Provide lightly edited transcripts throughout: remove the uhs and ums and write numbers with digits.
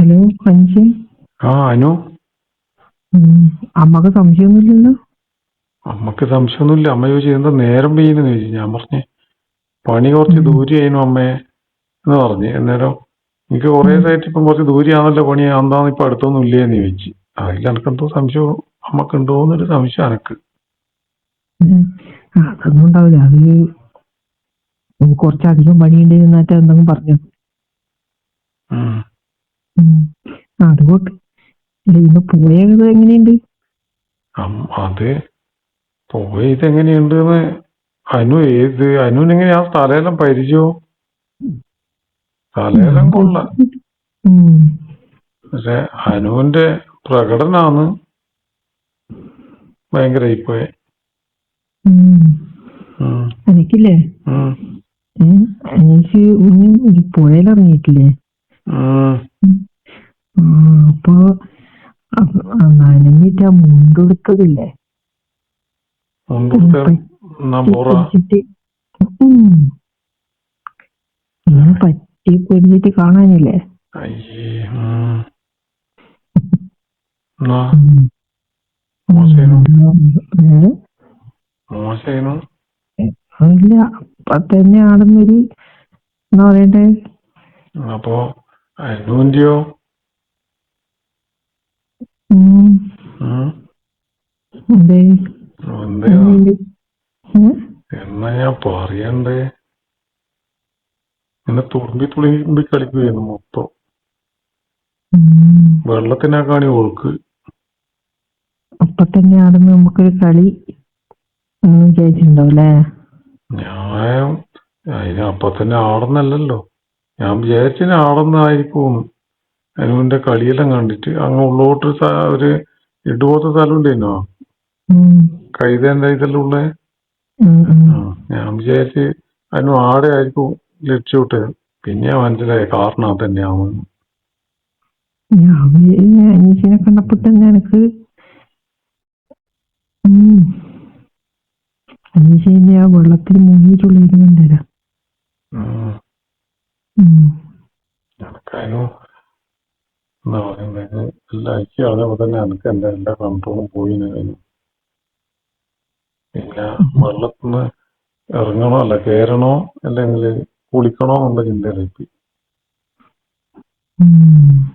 Hello അഞ്ച്. അനു. അമ്മക്ക് സംശയമൊന്നുമില്ലല്ലോ? അമ്മക്ക് സംശയമൊന്നുമില്ല. അമ്മ ചോദിച്ചു എന്താ നേരം പെയ്യുന്നെന്ന് ചോദിച്ചു. ഞാൻ പറഞ്ഞ് പണി കുറച്ച് ദൂരെയായിരുന്നു അമ്മേ എന്ന് പറഞ്ഞ്. അന്നേരം എനിക്ക് കുറേ ദിവസമായിട്ട് ഇപ്പം കുറച്ച് ദൂരെയാണല്ലോ പണി, എന്താന്ന് ഇപ്പൊ അടുത്തൊന്നും ഇല്ലേന്ന് ചോദിച്ചു. അതിൽ എനക്കെന്തോ സംശയം അമ്മക്കുണ്ടോ എന്നൊരു സംശയം എനക്ക്. അതൊന്നും ഉണ്ടാവില്ല. അത് കുറച്ചധികം പണിയുണ്ട് എന്നിട്ട് എന്തെങ്കിലും പറഞ്ഞു. അതുകൊണ്ട് ഇന്ന് പോയത് എങ്ങനെയുണ്ട്? അത് പോയത് എങ്ങനെയുണ്ടെന്ന് അനുവിനെങ്ങനെയാ സ്ഥലമെല്ലാം പരിചയവും? സ്ഥലമെല്ലാം കൊള്ളാം. പക്ഷെ അനുവിന്റെ പ്രകടനാണ് ഭയങ്കര ഇപ്പോയെ. എനിക്കില്ലേ എനിക്ക് പുഴയിലിറങ്ങിയിട്ടില്ലേ? അപ്പൊ നനഞ്ഞിട്ട് ആ മുണ്ടെടുത്തതില്ലേ പറ്റി പൊരിഞ്ഞിട്ട് കാണാനില്ലേ? ഇല്ല, അപ്പൊ തന്നെ ആടുന്നൊരു എന്താ പറയണ്ടേ. അപ്പൊ അനുവിന്റെയോ? എന്നാ ഞാൻ പറയണ്ടേ? എന്നെ തുളുമ്പി കളിക്കുകയായിരുന്നു മൊത്തം. വെള്ളത്തിനാ കാണി ഒഴുക്ക്. അപ്പൊ തന്നെ ആടുന്ന് നമുക്കൊരു കളി വിചാരിച്ചിട്ടുണ്ടാവും അല്ലേ? ഞാൻ അതിന് അപ്പൊ തന്നെ ആടുന്നല്ലോ. ഞാൻ വിചാരിച്ചിന് ആടുന്നായിരിക്കും. അനുവിന്റെ കളിയെല്ലാം കണ്ടിട്ട് അങ്ങ് ഉള്ളോട്ട് ഒരു ഇടുപോത്ത സ്ഥലം ഉണ്ടേനോ, കൈതേന്റെ ഇതെല്ലാം ഉള്ളേ. ഞാൻ വിചാരിച്ച് അനു ആടെ ആയിരിക്കും ലക്ഷ്യമിട്ട്. പിന്നെ മനസ്സിലായ കാരണം തന്നെയാവുന്നു. അനീഷിനെ കണ്ടപ്പോ തന്നെ എനിക്ക് അനീഷിന്റെ ആ വെള്ളത്തിൽ മുങ്ങിയിട്ടുള്ള ഇത് കണ്ടല്ല. എനക്കതിനു എന്താ പറയുന്നത്, എല്ലാം ഐക്യം അതേപോലെ തന്നെ എനിക്ക് എല്ലാ കൺട്രോളും പോയി. പിന്നെ വെള്ളത്തിന്ന് ഇറങ്ങണോ അല്ല കയറണോ അല്ലെങ്കിൽ കുളിക്കണോ എന്നുള്ള ചിന്തയിലേക്ക്.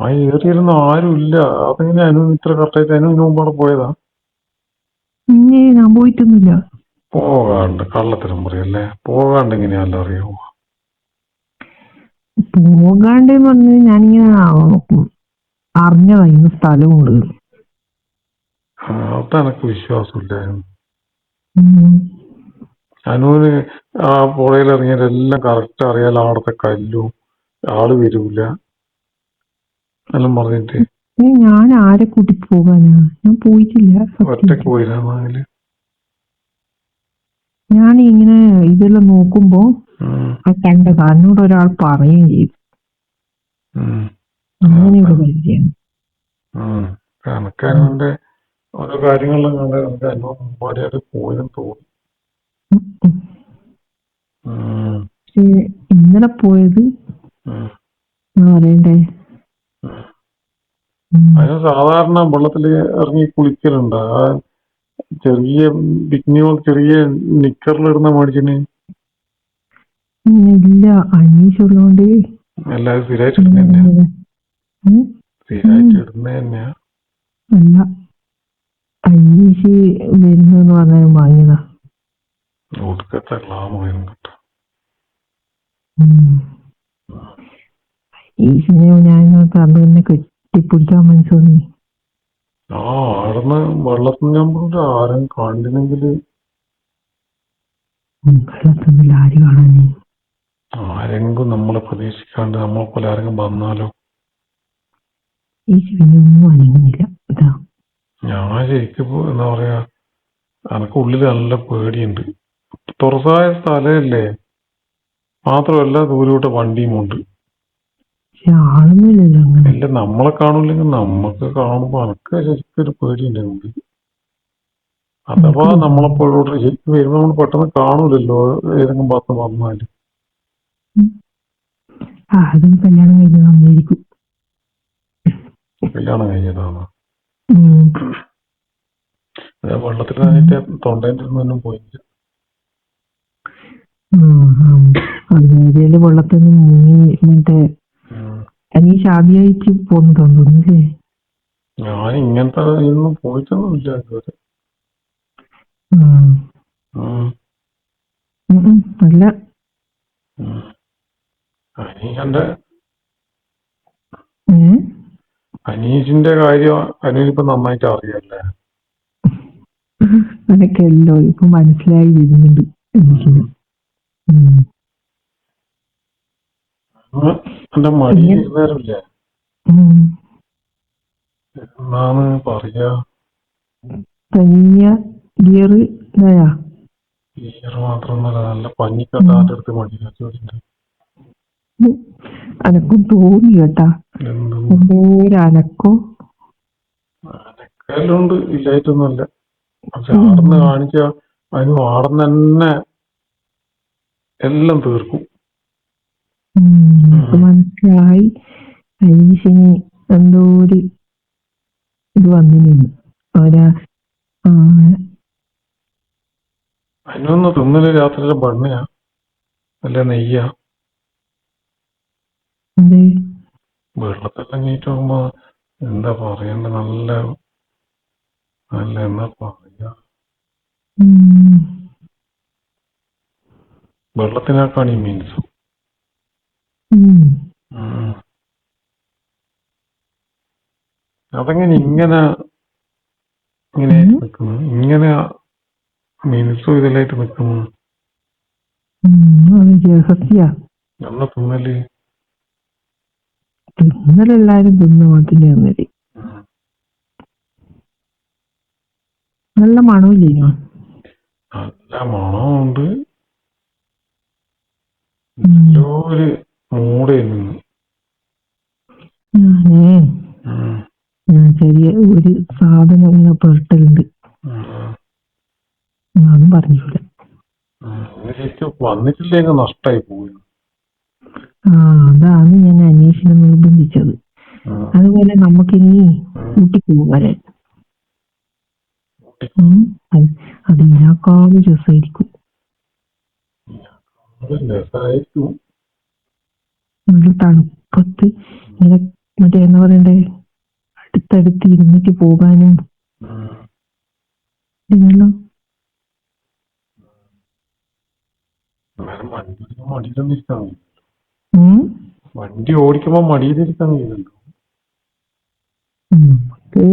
ആ ഏറിയിരുന്ന ആരും ഇല്ല. അതെങ്ങനെ അനു ഇത്ര കറക്റ്റായിട്ട് അനു മുമ്പാടെ പോയതാ? ഞാൻ പോയിട്ടൊന്നുമില്ല. പോകാണ്ട് കള്ളത്തരം പറയല്ലേ. പോകാണ്ട് എങ്ങനെയല്ല അറിയോ? പോകാണ്ട് പറഞ്ഞ് ഞാനിങ്ങനെ അറിഞ്ഞതാ ഇന്ന് സ്ഥലമുണ്ട്. അതെനക്ക് വിശ്വാസമില്ലായിരുന്നു. അനുവിന് ആ പുഴയിൽ ഇറങ്ങിയതെല്ലാം കറക്റ്റ് അറിയാലോ. അവിടത്തെ കല്ലും ആള് വരൂല എല്ലാം പറഞ്ഞിട്ട്. ഞാൻ ആരെ കൂട്ടി പോകാനാ? ഞാൻ പോയിട്ടില്ല. ഒറ്റക്ക് പോയില്ല. ഞാൻ ഇങ്ങനെ ഇതെല്ലാം നോക്കുമ്പോ കണ്ടതാ. എന്നോട് ഒരാൾ പറയുകയും ചെയ്തു. അങ്ങനെയൊരു പരിചയം. കണക്കാനുണ്ട് ഓരോ കാര്യങ്ങളിലും കണ്ട് നമുക്ക് അനുഭവം പോയെന്ന് തോന്നി. പക്ഷെ ഇന്നലെ പോയത് പറയണ്ടേ, അതിന് സാധാരണ വെള്ളത്തില് ഇറങ്ങി കുളിക്കലുണ്ട്. ആ ചെറിയ ബിക്കിനിയോ ചെറിയ നിക്കറിലിടുന്ന മേടിച്ചിന് ഇല്ല. അനീഷുള്ളോണ്ട് എല്ലാരും സ്ഥിരമായിട്ട് ഇടുന്ന തന്നെയാ. സ്ഥിരമായിട്ട് ഇടുന്ന തന്നെയാ. അല്ല, അനീഷ് വരുന്നെന്ന് പറഞ്ഞ വാങ്ങിയതാ. ഒടുക്കത്തെ ക്ലാമായിരുന്നു കേട്ടോ. അനീഷിനെ ഞാൻ കണ്ടു തന്നെ കെട്ടിപ്പിടിക്കാൻ മനസ്സോന്നി. ആടുന്ന് വെള്ളത്തിൽ ഞാൻ ആരും കണ്ടിനെങ്കില് വെള്ളത്തൊന്നുമില്ല ആര് കാണാനേ. ആരെങ്കിലും നമ്മളെ പ്രതീക്ഷിക്കാണ്ട് നമ്മളെ പോലെ ആരെങ്കിലും വന്നാലോ? ഈശ് പിന്നെ ഒന്നും അനങ്ങുന്നില്ല. ഞാൻ ശരിക്കും എന്താ പറയാ, എനക്ക് ഉള്ളിൽ നല്ല പേടിയുണ്ട്. തുറസായ സ്ഥലമല്ലേ, മാത്രമല്ല ദൂരോട്ട് വണ്ടിയും ഉണ്ട്. ആളൊന്നുമില്ലല്ലോ അങ്ങനെ. ഇല്ല, നമ്മളെ കാണൂല്ലെങ്കിൽ നമുക്ക് കാണുമ്പോ എനക്ക് ശരിക്കും ഒരു പേടിയുണ്ട് മുമ്പിൽ. അഥവാ നമ്മളെപ്പോഴോട്ട് ശരിക്കും വരുമ്പോ നമ്മൾ പെട്ടെന്ന് കാണൂലല്ലോ ഏതെങ്കിലും ഭാഗത്ത് വന്നാല്. അതും കല്യാണം കഴിഞ്ഞതായിരിക്കും. കല്യാണം കഴിഞ്ഞതാണ്. ഉം. വെള്ളത്തിൽ നനഞ്ഞിട്ട് തൊണ്ടേൻ്റെ ഒന്നും പോയില്ല. അതില് വെള്ളത്തിൽ നിന്ന് മുങ്ങി മറ്റേ അനീഷ് ആദ്യമായിട്ട് പോന്ന് തോന്നുന്നില്ലേ? ഞാൻ ഇങ്ങനത്തെ ഒന്നും പോയിട്ടൊന്നുമില്ല ഇതുവരെ. അല്ല അനീഷിന്റെ കാര്യം അനുവിനിപ്പോ നന്നായിട്ട് അറിയാല്ലേ? അതൊക്കെയല്ലോ ഇപ്പൊ മനസ്സിലായി വരുന്നുണ്ട് അനീഷിന്. എന്റെ മടിയിൽ ഇരുന്നേരമില്ലേ എന്നാണ് പറയാ, പനിയ ഗിയർ ഇതായാ ഗിയർ മാത്രമൊന്നുമല്ല, നല്ല പഞ്ഞിക്കട്ടാന്റെ അടുത്ത് മടി വെച്ചോടിണ്ട്. അനക്കും തോന്നി കേട്ടാ, എന്തോരനക്കോ അനക്കെല്ലാം ഇല്ലായിട്ടൊന്നുമല്ല. പക്ഷെ ആടുന്ന് കാണിച്ച അതിന് ആടുന്ന് തന്നെ എല്ലാം തീർക്കും. മനസ്സിലായി അനീഷിന് എന്തോ ഒരു ഇത് വന്നിരുന്നു. അതിനൊന്ന് തിന്നല് രാത്രിയിലെ ബണ്ണയാ അല്ല നെയ്യാ? വെള്ളത്തെല്ലാം നീറ്റ് നോക്കുമ്പോ എന്താ പറയണ്ട, നല്ല നല്ല എന്താ പറയാ, വെള്ളത്തിനേക്കാണ് ഈ മീൻസ്. അതെങ്ങനെ ഇങ്ങനെ ഇങ്ങനെ നിൽക്കുന്നു, ഇങ്ങനെ മീൻസും ഇതിലായിട്ട് നിൽക്കുന്നു. നല്ല തിന്നല് തിന്നലെല്ലാരും തിന്നു മതി. നല്ല മണമില്ലേനോ? നല്ല മണമുണ്ട്. ഒരു മൂടായിരുന്നു. ഞാൻ ചെറിയ ഒരു സാധനം ഇങ്ങനെ പുരട്ടലുണ്ട്, അതും പറഞ്ഞില്ല. വന്നിട്ടില്ലെങ്കിൽ നഷ്ടായി പോയി. അതാണ് ഞാൻ അനീഷിനെ നിർബന്ധിച്ചത്. അതുപോലെ നമുക്കിനി ഊട്ടിക്ക് പോകാൻ, അത് ഇതിനേക്കാളും രസമായിരിക്കും. നല്ല തണുപ്പത്ത് ഇങ്ങനെ മറ്റേ എന്താ പറയണ്ടേ, അടുത്തടുത്ത് ഇരുന്നിട്ട് പോകാനും ഇതിനല്ലോ. വണ്ടി ഓടിക്കുമ്പോ മടിയിലിരിക്കാൻ കഴിയുന്നുണ്ടോ? നമുക്ക്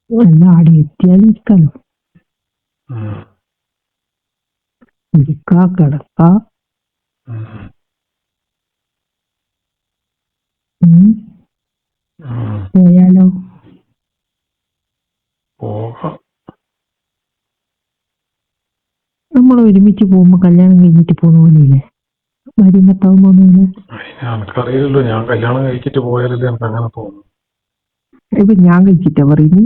വല്ല ആടെ എത്തിയാലും ഇരിക്കാലോ, ഇരിക്കാ കിടക്കാ. പോയാലോ? നമ്മൾ ഒരുമിച്ച് പോകുമ്പോ കല്യാണം കഴിഞ്ഞിട്ട് പോകുന്ന പോലെയില്ലേ, ഭാര്യ ഭർത്താവും പോകുന്ന പോലെ. എനിക്കറിയില്ലല്ലോ, ഞാൻ കല്യാണം കഴിച്ചിട്ട് പോയാലല്ലേ എനിക്ക് അങ്ങനെ തോന്നുന്നു. ഇപ്പൊ ഞാൻ കഴിച്ചിട്ടാ പറയുന്നു.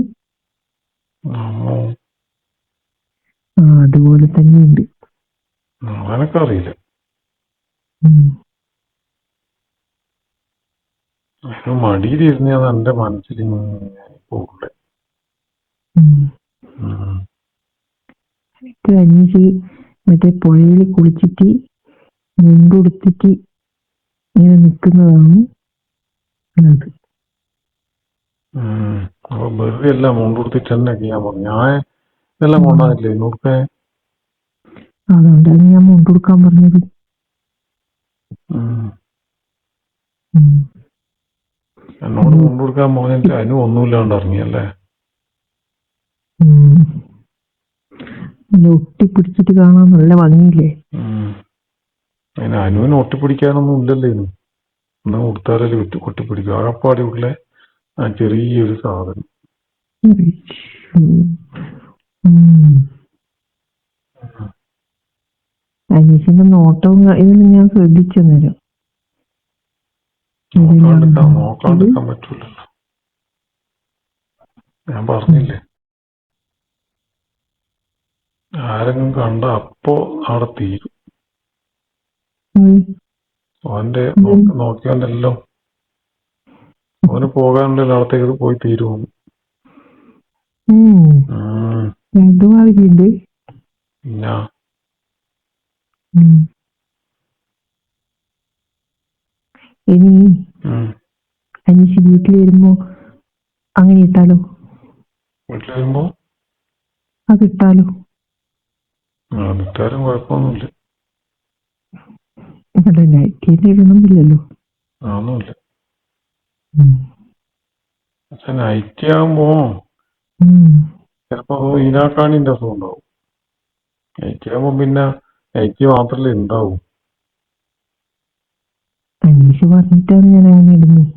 അതുപോലെ തന്നെയുണ്ട്. എനക്കറിയില്ല. മടിയിലിരുന്നാണ് എന്റെ മനസ്സിൽ പോകണ്ടേ. അനീഷ് മറ്റേ പുഴയിൽ കുളിച്ചിട്ട് മുണ്ടുടുത്തിട്ട് ഇങ്ങനെ നിൽക്കുന്നതാണ് അത്. അപ്പൊ വെറുതെ എല്ലാം മുണ്ടുടുത്തിട്ട് തന്നെ ചെയ്യാൻ പറഞ്ഞു. ഞാൻ ഇതെല്ലാം കൊണ്ടാകില്ലേ എന്നോടൊക്കെ. അതുകൊണ്ടാണ് ഞാൻ മുണ്ടുടുക്കാൻ പറഞ്ഞത്. എന്നോട് മുണ്ടുകൊടുക്കാൻ പറഞ്ഞിട്ട് അതിനും ഒന്നുമില്ലാണ്ട് ഇറങ്ങിയല്ലേ. ഒട്ടിപ്പിടിച്ചിട്ട് കാണാൻ നല്ല ഭംഗിയില്ലേ. അതിന് അനുവിന് ഒട്ടിപ്പിടിക്കാനൊന്നും ഇല്ലല്ലോ. എന്നാ കൊടുത്താലല്ലേ ഒട്ടിപ്പിടിക്കും. ആകപ്പാടിയുള്ള ആ ചെറിയൊരു സാധനം. അനീഷിന്റെ നോട്ടവും ഇതൊന്നും ഞാൻ ശ്രദ്ധിച്ചു നേരം. നോക്കാണ്ടിരിക്കാൻ പറ്റൂലല്ലോ, ഞാൻ പറഞ്ഞില്ലേ. ആരെങ്കിലും കണ്ട അപ്പോ അവിടെ തീരും. അവന്റെ നോക്കിയവന്റെ എല്ലാം അവന് പോകാനുള്ള നാളത്തേക്ക് പോയി തീരുമെന്ന്. എന്തുമാതിരിയുണ്ട്. പിന്നെ ഇനി അനീഷ് വീട്ടിൽ വരുമ്പോ അങ്ങനെ ഇട്ടാലോ? വീട്ടിൽ വരുമ്പോ അത് ഇട്ടാലോ? ഇട്ടാലും കുഴപ്പമൊന്നുമില്ല. ഇവിടെ നൈറ്റിന്റെ ഇടണമെന്നില്ലല്ലോ. ഒന്നുമില്ല. പക്ഷെ നൈറ്റ് ആകുമ്പോ ചിലപ്പോ ഈനാക്കാണിന്റെ അസുഖം ഉണ്ടാവും. നൈറ്റ് ആകുമ്പോ പിന്നെ നൈറ്റ് മാത്രല്ലേ ഉണ്ടാവും. അനീഷ് പറഞ്ഞിട്ടാണ് ഞാൻ അങ്ങനെ ഇടുന്നത്.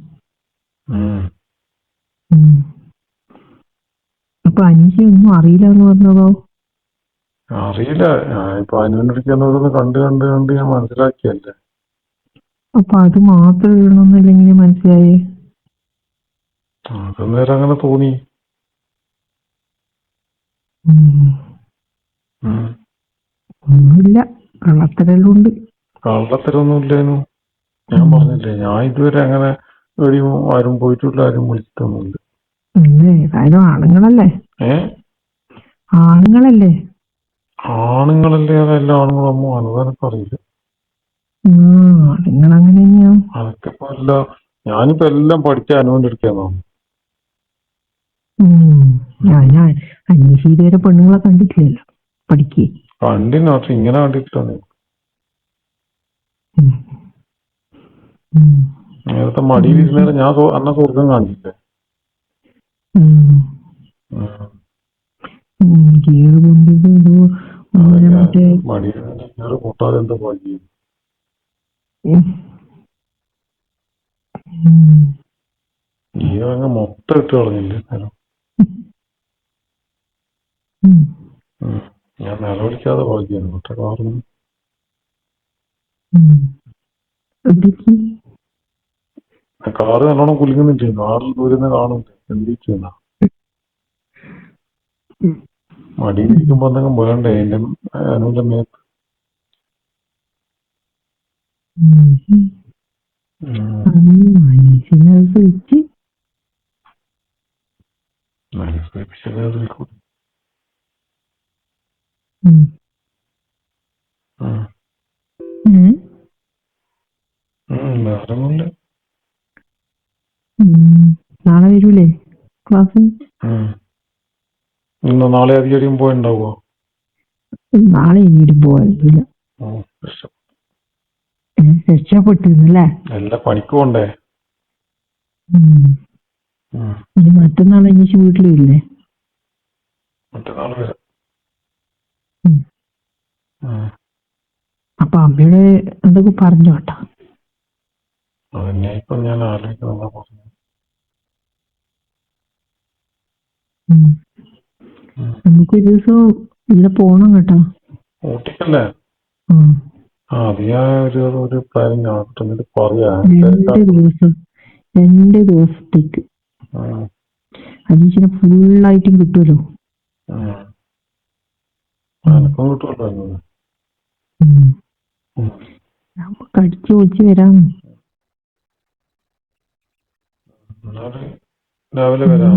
അപ്പൊ അനീഷ ഒന്നും അറിയില്ല എന്ന് പറഞ്ഞതോ? അറിയില്ല. ഞാനിപ്പോ അനുവിനടുക്കുന്നതൊന്ന് കണ്ട് കണ്ട് കണ്ട് ഞാൻ മനസ്സിലാക്കിയല്ലേ. അപ്പൊ അത് മാത്രം ഇടണമെന്നില്ലെങ്കിൽ മനസ്സിലായേ? അന്നേരം അങ്ങനെ തോന്നി. ഒന്നുമില്ല, കള്ളത്തരെല്ലാം കള്ളത്തരൊന്നും ഇല്ലേനു. ഞാൻ പറഞ്ഞില്ലേ, ഞാൻ ഇതുവരെ അങ്ങനെ എവിടെയും ആരും പോയിട്ടില്ല, ആരും വിളിച്ചിട്ടൊന്നുമില്ല. ഏതായാലും ആണുങ്ങളല്ലേ. ആണുങ്ങളല്ലേ ആണുങ്ങളല്ലേ അതെല്ലാ ആണുങ്ങളമ്മോ അതെനക്ക് അറിയില്ല. ആണുങ്ങളങ്ങനെ തന്നെയാ. അതൊക്കെ ഇപ്പൊ എല്ലാം ഞാനിപ്പോ എല്ലാം പഠിച്ച അനുവിന്റെ അടുക്കാന്നോ. ഞാൻ അനീഷ് ഇതുവരെ പെണ്ണുങ്ങളെ കണ്ടിട്ടില്ലല്ലോ. പഠിക്കേ കണ്ടിന്, പക്ഷെ ഇങ്ങനെ കണ്ടിട്ടാണ്. നേരത്തെ മടിയിൽ ഇരുന്നേരം ഞാൻ അന്ന സ്വർഗം കാണിച്ചില്ലേ. മടിയിൽ കൂട്ടാതെ എന്താ ഭാഗ്യം. നീ അങ്ങ് മൊത്തം ഇട്ട് കളഞ്ഞില്ലേ നേരം. ഞാൻ നിലവിളിക്കാതെ ഭാഗ്യാണ് മറ്റേ കാരണം. കാറ് നല്ലോണം കുലുങ്ങുന്നില്ലേ, കാറിൽ ദൂരെ കാണുന്നില്ല. എന്തിരിക്കുന്ന മടിയിലിരിക്കുമ്പോ എന്തെങ്കിലും വേണ്ടേ എന്റെ അനുവിന്റെ മേത്ത്. വേറൊന്നുമില്ല. നാളെ വരൂലേ ക്ലാസ്? നാളെ അധികം പോയിണ്ടാവോ? നാളെ ഇനിയും പോയില്ല. രക്ഷപ്പെട്ടിരുന്നല്ലേ. എല്ലാ പണിക്ക് പോണ്ടേ. ഇനി മറ്റന്നാൾ അന്വേഷിച്ച് വീട്ടിൽ വരില്ലേ? മറ്റന്നാൾ വരാം. അപ്പൊ അമ്മയോട് എന്തൊക്കെ പറഞ്ഞു കേട്ടാ? അതന്നെ ഇപ്പൊ ഞാൻ ആലോചിക്കുന്ന പറഞ്ഞു. നമുക്കൊരു ദിവസം ഇവിടെ പോണം കേട്ടോ. ഊട്ടിക്കല്ലേ? അത് ഞാൻ ഒരു പ്ലാനിങ് ആയിട്ട് പറയാം. 2 ദിവസത്തേക്ക് അനീഷിനെ ഫുള്ളായിട്ടും കിട്ടുമല്ലോ. എനക്കും കിട്ടുമല്ലോ. നമുക്ക് അടിച്ചു പൊളിച്ച് വരാം. രാവിലെ വരാം.